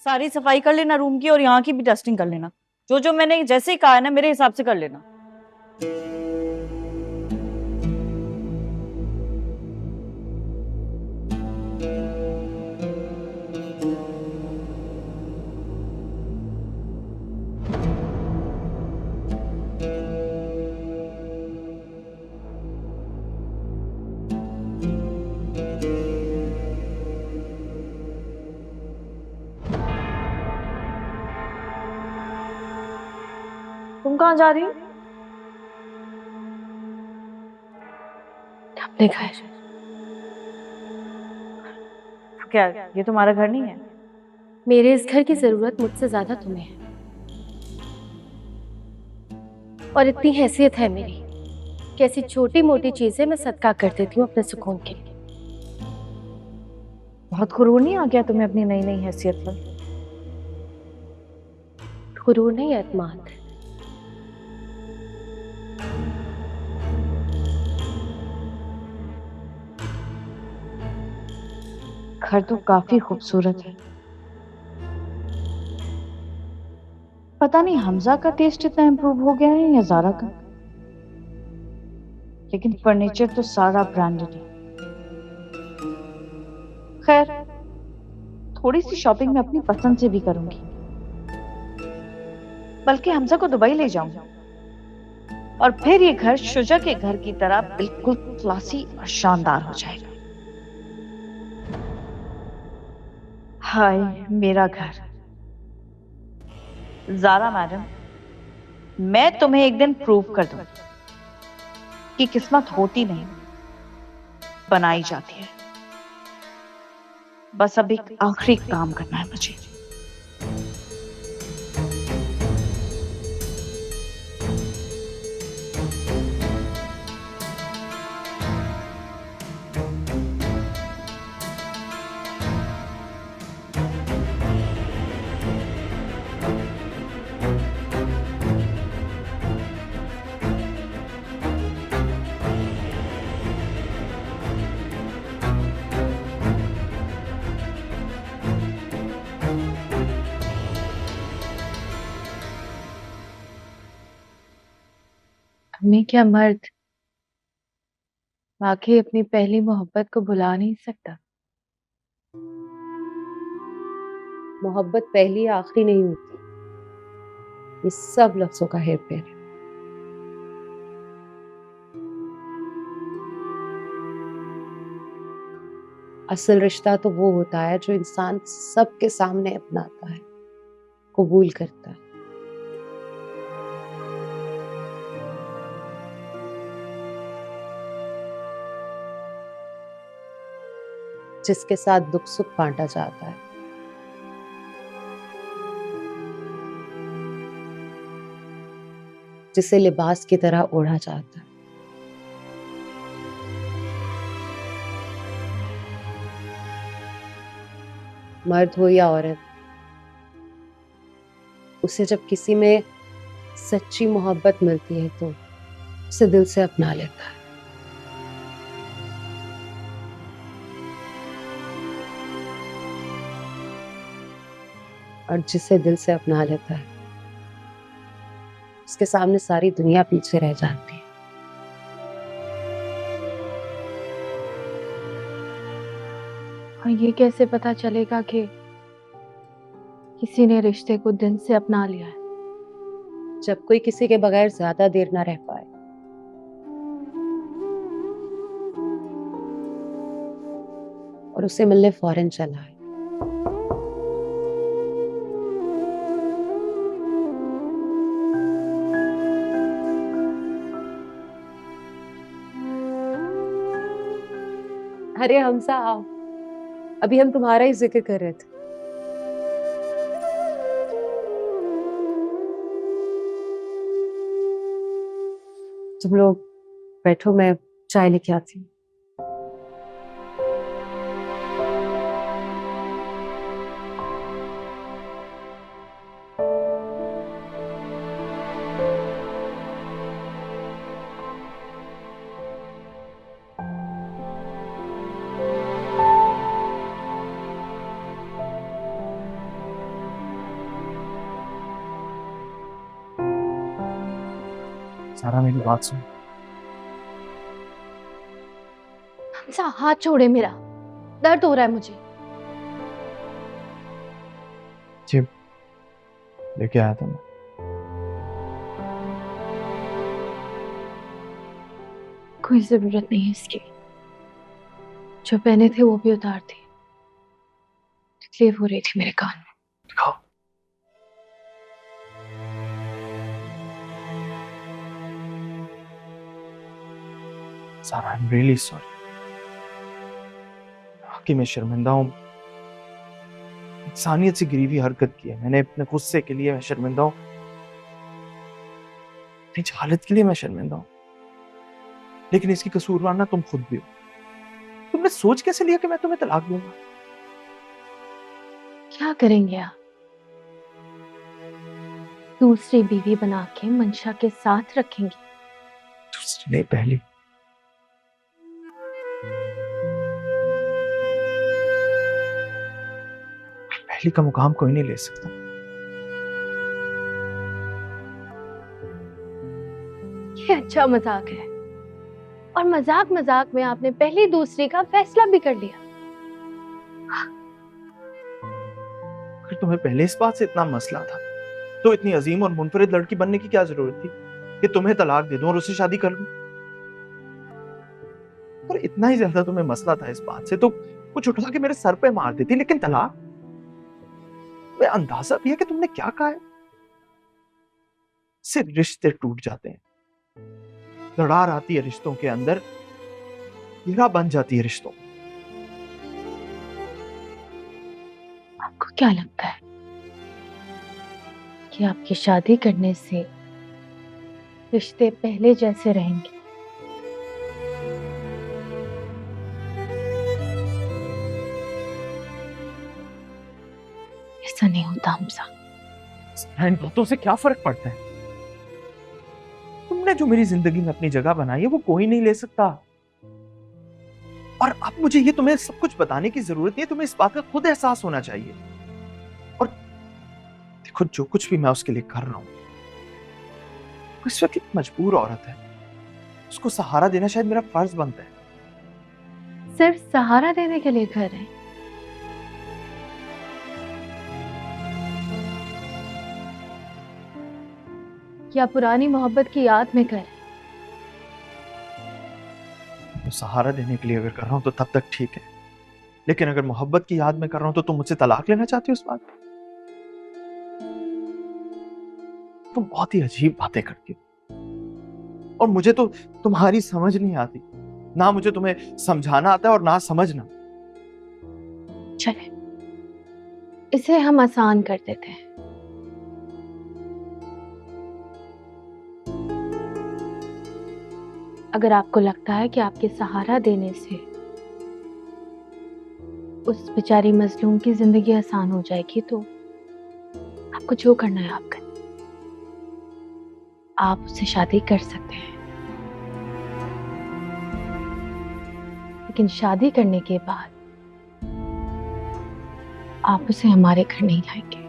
सारी सफाई कर लेना रूम की और यहाँ की भी डस्टिंग कर लेना। जो जो मैंने जैसे ही कहा है ना, मेरे हिसाब से कर लेना। तुम कहाँ जा रही हो? अपने घर। क्या ये तुम्हारा घर नहीं है? मेरे इस घर की जरूरत मुझसे ज्यादा तुम्हें है, और इतनी हैसियत है मेरी कि ऐसी छोटी मोटी चीजें मैं सदका कर देती हूँ अपने सुकून के लिए। बहुत गुरूर नहीं आ गया तुम्हें अपनी नई नई हैसियत पर? गुरूर नहीं, एतमाद है। घर तो काफी खूबसूरत है। पता नहीं हमजा का टेस्ट इतना इम्प्रूव हो गया है या ज़ारा का, लेकिन फर्नीचर तो सारा ब्रांडेड है। खैर, थोड़ी सी शॉपिंग मैं अपनी पसंद से भी करूंगी, बल्कि हमजा को दुबई ले जाऊंगी और फिर ये घर शुजा के घर की तरह बिल्कुल क्लासी और शानदार हो जाएगा। हाय मेरा घर। ज़ारा मैडम, मैं तुम्हें एक दिन प्रूव कर दूंगी कि किस्मत होती नहीं, बनाई जाती है। बस अब एक आखिरी काम करना है मुझे। मैं क्या मर्द वाकई अपनी पहली मोहब्बत को भुला नहीं सकता? मोहब्बत पहली आखिरी नहीं होती, ये सब लफ्जों का हेर फेर है। असल रिश्ता तो वो होता है जो इंसान सबके सामने अपनाता है, कबूल करता है। जिसके साथ दुख सुख बांटा जाता है। जिसे लिबास की तरह ओढ़ा जाता है। मर्द हो या औरत, उसे जब किसी में सच्ची मोहब्बत मिलती है तो उसे दिल से अपना लेता है। और जिसे दिल से अपना लेता है उसके सामने सारी दुनिया पीछे रह जाती है। और ये कैसे पता चलेगा कि किसी ने रिश्ते को दिल से अपना लिया है? जब कोई किसी के बगैर ज्यादा देर ना रह पाए और उसे मिलने फौरन चला है। अरे हमसा आओ, अभी हम तुम्हारा ही जिक्र कर रहे थे। तुम लोग बैठो, मैं चाय लेके आती हूँ। सारा मेरी बात सुन। हमजा हाथ छोड़े मेरा, दर्द हो रहा है मुझे। चिप लेके आया था मैं। कोई जरूरत नहीं है इसकी, जो पहने थे वो भी उतार दी। तकलीफ हो रही थी मेरे कान में। दिखाओ। सारा आई एम रियली सॉरी। कि मैं शर्मिंदा हूं, इंसानियत से गिरी हुई हरकत की है मैंने। अपने गुस्से के लिए मैं शर्मिंदा हूं, अपनी जहालत के लिए मैं शर्मिंदा हूं, लेकिन इसकी कसूरवार ना तुम खुद भी हो। तुमने सोच कैसे लिया कि मैं तुम्हें तलाक दूंगा? क्या करेंगे आप? दूसरी बीवी बना के मंशा के साथ रखेंगे? दूसरी नहीं, पहली। पहली का मुकाम कोई नहीं ले सकता। ये अच्छा मजाक है, और मजाक मजाक में आपने पहली दूसरी का फैसला भी कर लिया। अगर तुम्हें पहले इस बात से इतना मसला था तो इतनी अजीम और मुनफरिद लड़की बनने की क्या जरूरत थी कि तुम्हें तलाक दे दूं और उससे शादी कर लूं? और इतना ही ज्यादा तुम्हें मसला था इस बात से तो कुछ उठा के मेरे सर पे मार देती, लेकिन तलाक? वे अंदाजा भी है कि तुमने क्या कहा है। सिर्फ रिश्ते टूट जाते हैं, दरार आती है रिश्तों के अंदर, हीरा बन जाती है रिश्तों। आपको क्या लगता है कि आपकी शादी करने से रिश्ते पहले जैसे रहेंगे? ऐसा नहीं होता हमजा। इन बातों से क्या फर्क पड़ता है? तुमने जो मेरी जिंदगी में अपनी जगह बनाई है वो कोई नहीं ले सकता। और अब मुझे ये तुम्हें सब कुछ बताने की जरूरत नहीं है, तुम्हें इस बात का खुद एहसास होना चाहिए। और देखो, जो कुछ भी मैं उसके लिए कर रहा हूं, वो इस वक्त एक मजबूर औरत है, उसको सहारा देना शायद मेरा फर्ज बनता है। सिर्फ सहारा देने के लिए कर रहे हैं? या पुरानी मोहब्बत की याद में कर रहे हैं? तो सहारा देने के लिए अगर कर रहा हूं तो तब तक ठीक है, लेकिन अगर मोहब्बत की याद में कर रहा हूं तो तुम मुझसे तलाक लेना चाहती हो इस बात पे? तुम बहुत ही अजीब बातें करती हो और मुझे तो तुम्हारी समझ नहीं आती। ना मुझे तुम्हें समझाना आता है और ना समझना। चले, इसे हम आसान कर देते हैं। अगर आपको लगता है कि आपके सहारा देने से उस बेचारी मजलूम की जिंदगी आसान हो जाएगी, तो आपको जो करना है आप करें। आप उससे शादी कर सकते हैं, लेकिन शादी करने के बाद आप उसे हमारे घर नहीं लाएंगे।